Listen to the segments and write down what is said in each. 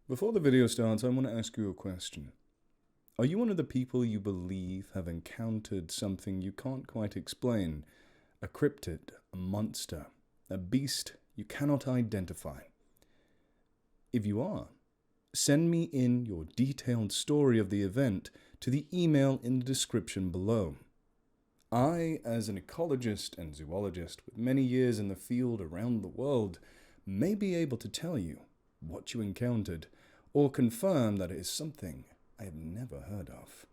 Before the video starts, I want to ask you a question. Are you one of the people you believe have encountered something you can't quite explain? A cryptid, a monster, a beast you cannot identify? If you are, send me in your detailed story of the event to the email in the description below. I, as an ecologist and zoologist with many years in the field around the world, may be able to tell you what you encountered, or confirm that it is something I have never heard of.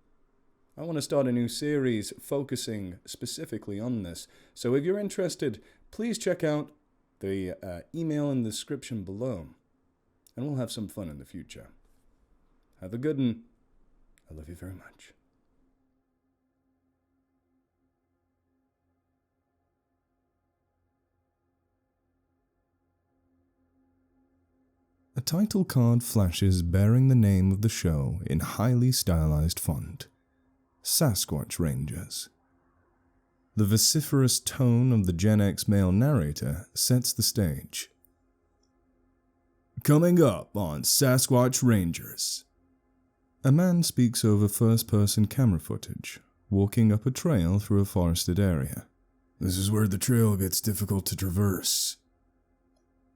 I want to start a new series focusing specifically on this, so if you're interested, please check out the email in the description below, and we'll have some fun in the future. Have a good one. I love you very much. A title card flashes bearing the name of the show in highly stylized font: Sasquatch Rangers. The vociferous tone of the Gen X male narrator sets the stage. Coming up on Sasquatch Rangers. A man speaks over first-person camera footage, walking up a trail through a forested area. This is where the trail gets difficult to traverse.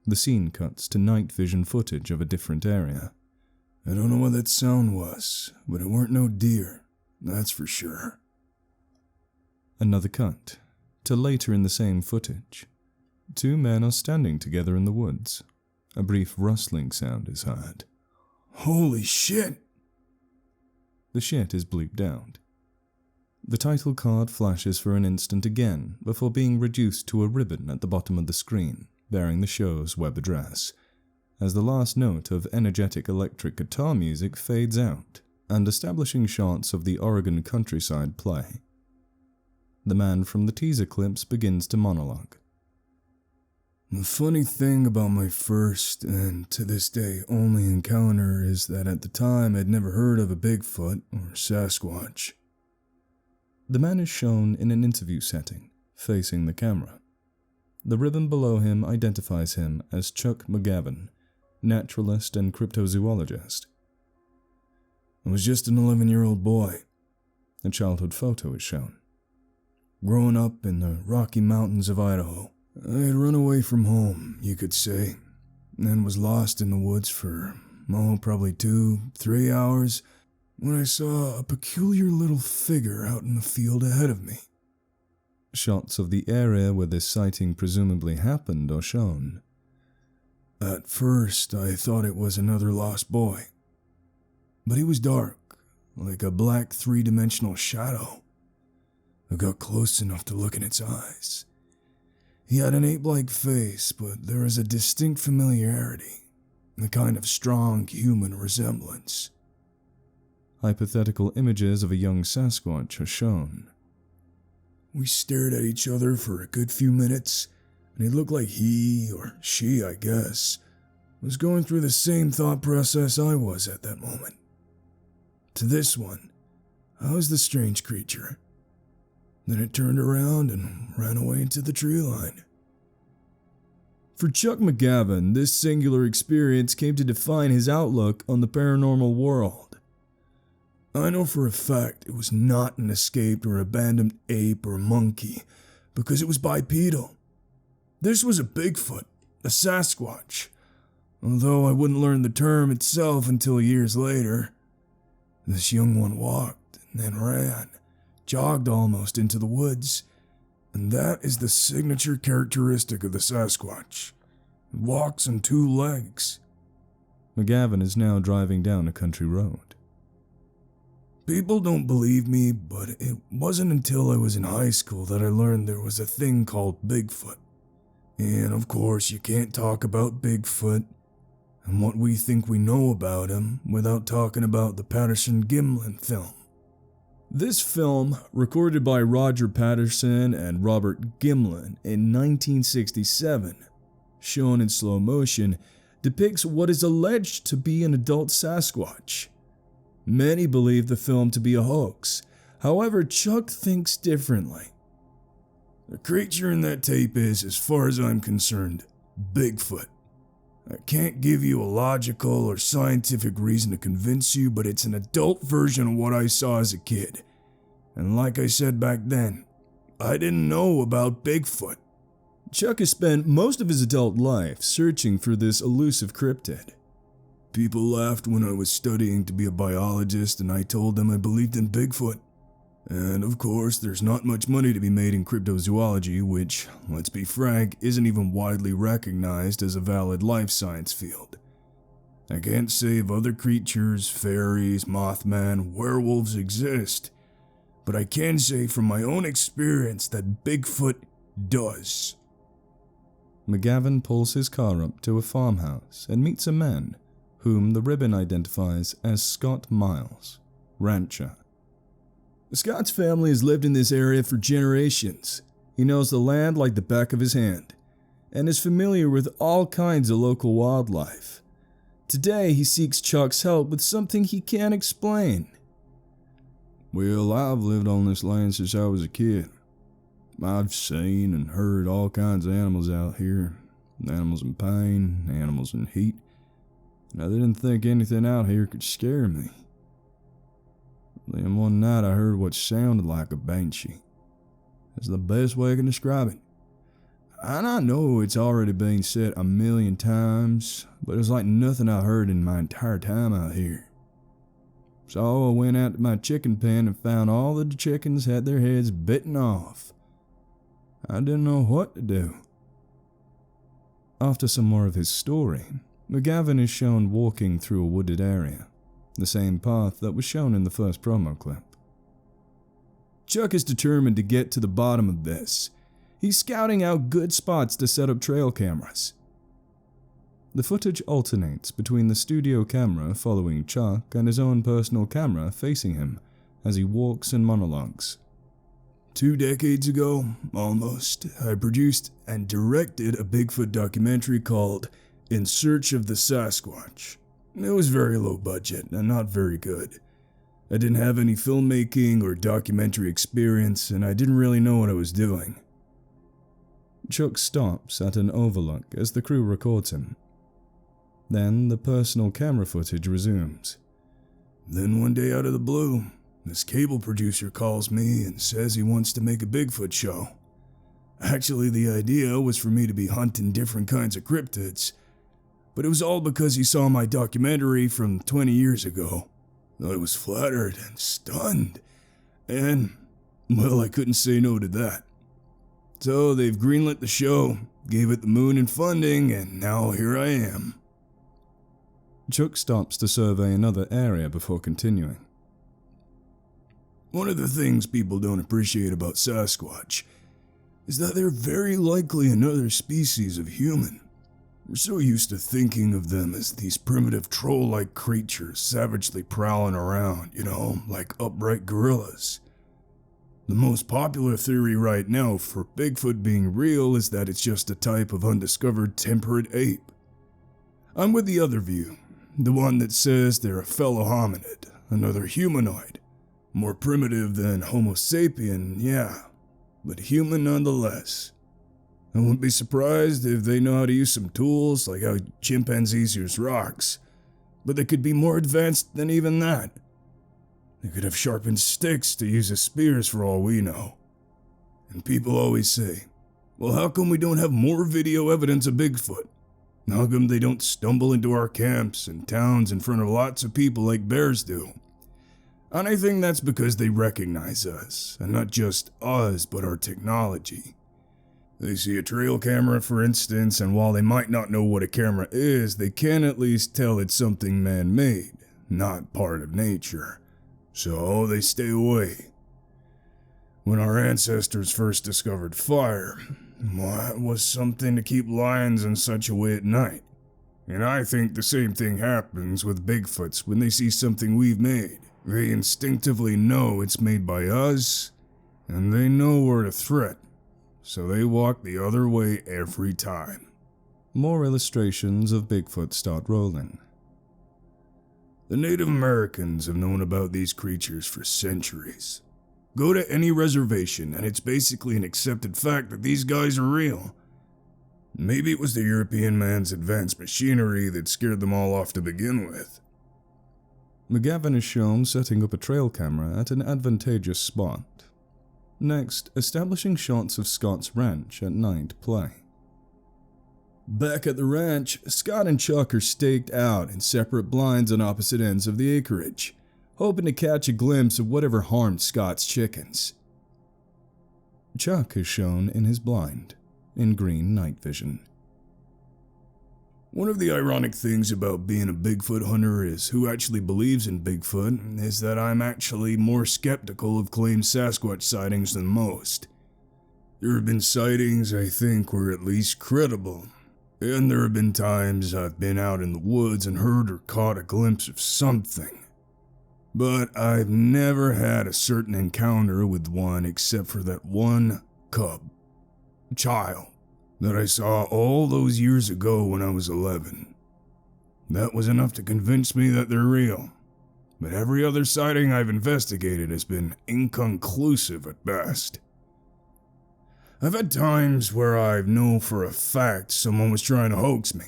The scene cuts to night vision footage of a different area. I don't know what that sound was, but it weren't no deer, that's for sure. Another cut to later in the same footage. Two men are standing together in the woods. A brief rustling sound is heard. Holy shit! The shit is bleeped out. The title card flashes for an instant again before being reduced to a ribbon at the bottom of the screen, bearing the show's web address, as the last note of energetic electric guitar music fades out, and establishing shots of the Oregon countryside play. The man from the teaser clips begins to monologue. The funny thing about my first, and to this day only encounter, is that at the time I'd never heard of a Bigfoot or Sasquatch. The man is shown in an interview setting, facing the camera. The ribbon below him identifies him as Chuck McGavin, naturalist and cryptozoologist. I was just an 11-year-old boy. A childhood photo is shown. Growing up in the Rocky Mountains of Idaho, I had run away from home, you could say, and was lost in the woods for, probably 2-3 hours when I saw a peculiar little figure out in the field ahead of me. Shots of the area where this sighting presumably happened are shown. At first, I thought it was another lost boy, but he was dark, like a black three-dimensional shadow. I got close enough to look in its eyes. He had an ape-like face, but there was a distinct familiarity, a kind of strong human resemblance. Hypothetical images of a young Sasquatch are shown. We stared at each other for a good few minutes, and it looked like he, or she I guess, was going through the same thought process I was at that moment. To this one, I was the strange creature. Then it turned around and ran away into the tree line. For Chuck McGavin, this singular experience came to define his outlook on the paranormal world. I know for a fact it was not an escaped or abandoned ape or monkey, because it was bipedal. This was a Bigfoot, a Sasquatch, although I wouldn't learn the term itself until years later. This young one walked and then ran, jogged almost into the woods, and that is the signature characteristic of the Sasquatch. It walks on two legs. McGavin is now driving down a country road. People don't believe me, but it wasn't until I was in high school that I learned there was a thing called Bigfoot. And of course, you can't talk about Bigfoot and what we think we know about him without talking about the Patterson-Gimlin film. This film, recorded by Roger Patterson and Robert Gimlin in 1967, shown in slow motion, depicts what is alleged to be an adult Sasquatch. Many believe the film to be a hoax. However, Chuck thinks differently. The creature in that tape is, as far as I'm concerned, Bigfoot. I can't give you a logical or scientific reason to convince you, but it's an adult version of what I saw as a kid. And like I said back then, I didn't know about Bigfoot. Chuck has spent most of his adult life searching for this elusive cryptid. People laughed when I was studying to be a biologist and I told them I believed in Bigfoot. And of course, there's not much money to be made in cryptozoology, which, let's be frank, isn't even widely recognized as a valid life science field. I can't say if other creatures, fairies, Mothman, werewolves exist, but I can say from my own experience that Bigfoot does. McGavin pulls his car up to a farmhouse and meets a man, whom the ribbon identifies as Scott Miles, rancher. Scott's family has lived in this area for generations. He knows the land like the back of his hand, and is familiar with all kinds of local wildlife. Today, he seeks Chuck's help with something he can't explain. Well, I've lived on this land since I was a kid. I've seen and heard all kinds of animals out here. Animals in pain, animals in heat. And I didn't think anything out here could scare me. Then one night I heard what sounded like a banshee. That's the best way I can describe it. And I know it's already been said a million times, but it's like nothing I've heard in my entire time out here. So I went out to my chicken pen and found all the chickens had their heads bitten off. I didn't know what to do. After some more of his story, McGavin is shown walking through a wooded area, the same path that was shown in the first promo clip. Chuck is determined to get to the bottom of this. He's scouting out good spots to set up trail cameras. The footage alternates between the studio camera following Chuck and his own personal camera facing him as he walks and monologues. 2 decades ago, almost, I produced and directed a Bigfoot documentary called In Search of the Sasquatch. It was very low budget and not very good. I didn't have any filmmaking or documentary experience, and I didn't really know what I was doing. Chuck stops at an overlook as the crew records him. Then the personal camera footage resumes. Then one day out of the blue, this cable producer calls me and says he wants to make a Bigfoot show. Actually, the idea was for me to be hunting different kinds of cryptids, but it was all because he saw my documentary from 20 years ago. I was flattered and stunned, and, well, I couldn't say no to that. So they've greenlit the show, gave it the moon in funding, and now here I am. Chuck stops to survey another area before continuing. One of the things people don't appreciate about Sasquatch is that they're very likely another species of human. We're so used to thinking of them as these primitive troll-like creatures savagely prowling around, like upright gorillas. The most popular theory right now for Bigfoot being real is that it's just a type of undiscovered temperate ape. I'm with the other view, the one that says they're a fellow hominid, another humanoid. More primitive than Homo sapien, yeah, but human nonetheless. I wouldn't be surprised if they know how to use some tools, like how chimpanzees use rocks, but they could be more advanced than even that. They could have sharpened sticks to use as spears for all we know. And people always say, well, how come we don't have more video evidence of Bigfoot? How come they don't stumble into our camps and towns in front of lots of people like bears do? And I think that's because they recognize us, and not just us, but our technology. They see a trail camera, for instance, and while they might not know what a camera is, they can at least tell it's something man-made, not part of nature. So they stay away. When our ancestors first discovered fire, well, it was something to keep lions and such away at night. And I think the same thing happens with Bigfoots when they see something we've made. They instinctively know it's made by us, and they know we're a threat. So they walk the other way every time. More illustrations of Bigfoot start rolling. The Native Americans have known about these creatures for centuries. Go to any reservation and it's basically an accepted fact that these guys are real. Maybe it was the European man's advanced machinery that scared them all off to begin with. McGavin is shown setting up a trail camera at an advantageous spot. Next, establishing shots of Scott's ranch at night play. Back at the ranch, Scott and Chuck are staked out in separate blinds on opposite ends of the acreage, hoping to catch a glimpse of whatever harmed Scott's chickens. Chuck is shown in his blind, in green night vision. One of the ironic things about being a Bigfoot hunter is who actually believes in Bigfoot is that I'm actually more skeptical of claimed Sasquatch sightings than most. There have been sightings I think were at least credible, and there have been times I've been out in the woods and heard or caught a glimpse of something. But I've never had a certain encounter with one except for that one child, that I saw all those years ago when I was 11. That was enough to convince me that they're real, but every other sighting I've investigated has been inconclusive at best. I've had times where I know for a fact someone was trying to hoax me.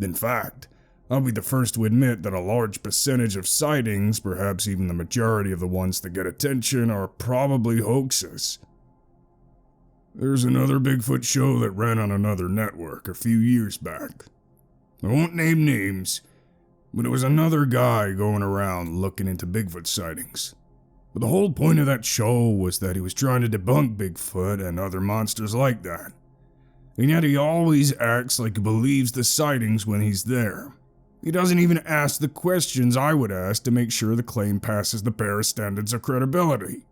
In fact, I'll be the first to admit that a large percentage of sightings, perhaps even the majority of the ones that get attention, are probably hoaxes. There's another Bigfoot show that ran on another network a few years back. I won't name names, but it was another guy going around looking into Bigfoot sightings. But the whole point of that show was that he was trying to debunk Bigfoot and other monsters like that. And yet he always acts like he believes the sightings when he's there. He doesn't even ask the questions I would ask to make sure the claim passes the Paris standards of credibility.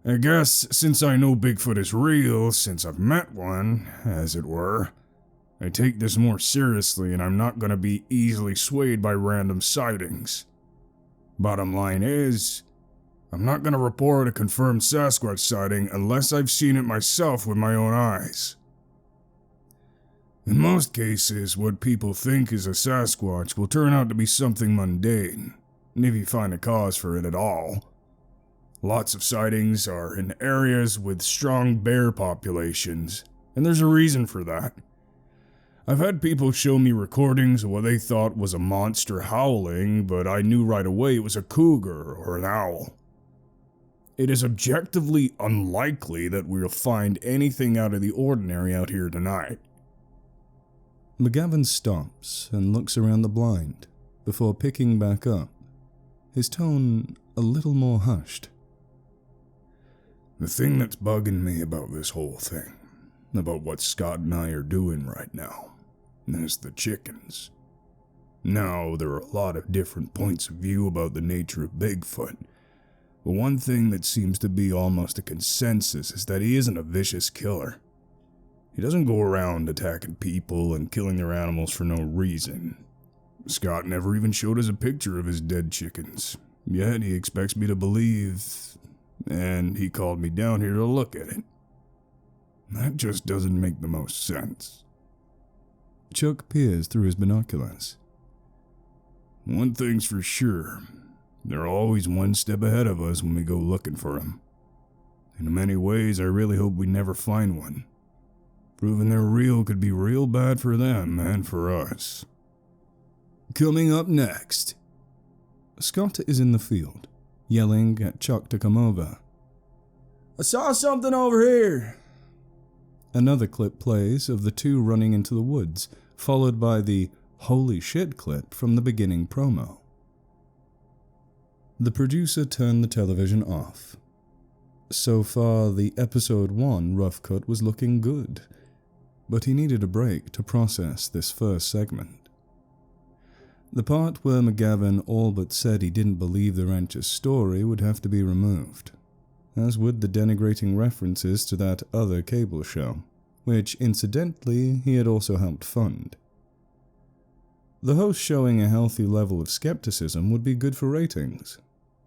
I guess since I know Bigfoot is real, since I've met one, as it were, I take this more seriously and I'm not going to be easily swayed by random sightings. Bottom line is, I'm not going to report a confirmed Sasquatch sighting unless I've seen it myself with my own eyes. In most cases, what people think is a Sasquatch will turn out to be something mundane, if you find a cause for it at all. Lots of sightings are in areas with strong bear populations, and there's a reason for that. I've had people show me recordings of what they thought was a monster howling, but I knew right away it was a cougar or an owl. It is objectively unlikely that we'll find anything out of the ordinary out here tonight. McGavin stops and looks around the blind, before picking back up, his tone a little more hushed. The thing that's bugging me about this whole thing, about what Scott and I are doing right now, is the chickens. Now, there are a lot of different points of view about the nature of Bigfoot, but one thing that seems to be almost a consensus is that he isn't a vicious killer. He doesn't go around attacking people and killing their animals for no reason. Scott never even showed us a picture of his dead chickens, yet he expects me to believe, and he called me down here to look at it. That just doesn't make the most sense. Chuck peers through his binoculars. One thing's for sure, they're always one step ahead of us when we go looking for them. In many ways, I really hope we never find one. Proving they're real could be real bad for them and for us. Coming up next, Scott is in the field, yelling at Chuck to come over. I saw something over here. Another clip plays of the two running into the woods, followed by the holy shit clip from the beginning promo. The producer turned the television off. So far, the episode 1 rough cut was looking good, but he needed a break to process this first segment. The part where McGavin all but said he didn't believe the rancher's story would have to be removed, as would the denigrating references to that other cable show, which incidentally he had also helped fund. The host showing a healthy level of skepticism would be good for ratings,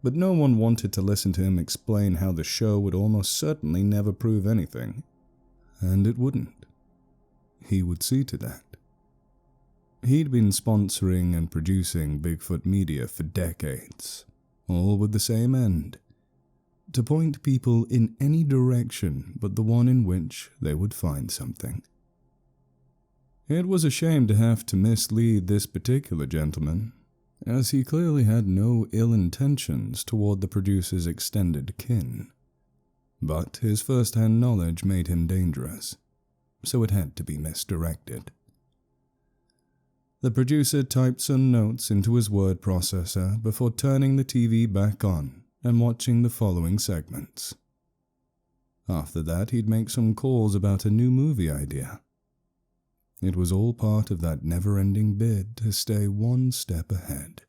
but no one wanted to listen to him explain how the show would almost certainly never prove anything, and it wouldn't. He would see to that. He'd been sponsoring and producing Bigfoot media for decades, all with the same end: to point people in any direction but the one in which they would find something. It was a shame to have to mislead this particular gentleman, as he clearly had no ill intentions toward the producer's extended kin. But his first-hand knowledge made him dangerous, so it had to be misdirected. The producer typed some notes into his word processor before turning the TV back on and watching the following segments. After that, he'd make some calls about a new movie idea. It was all part of that never-ending bid to stay one step ahead.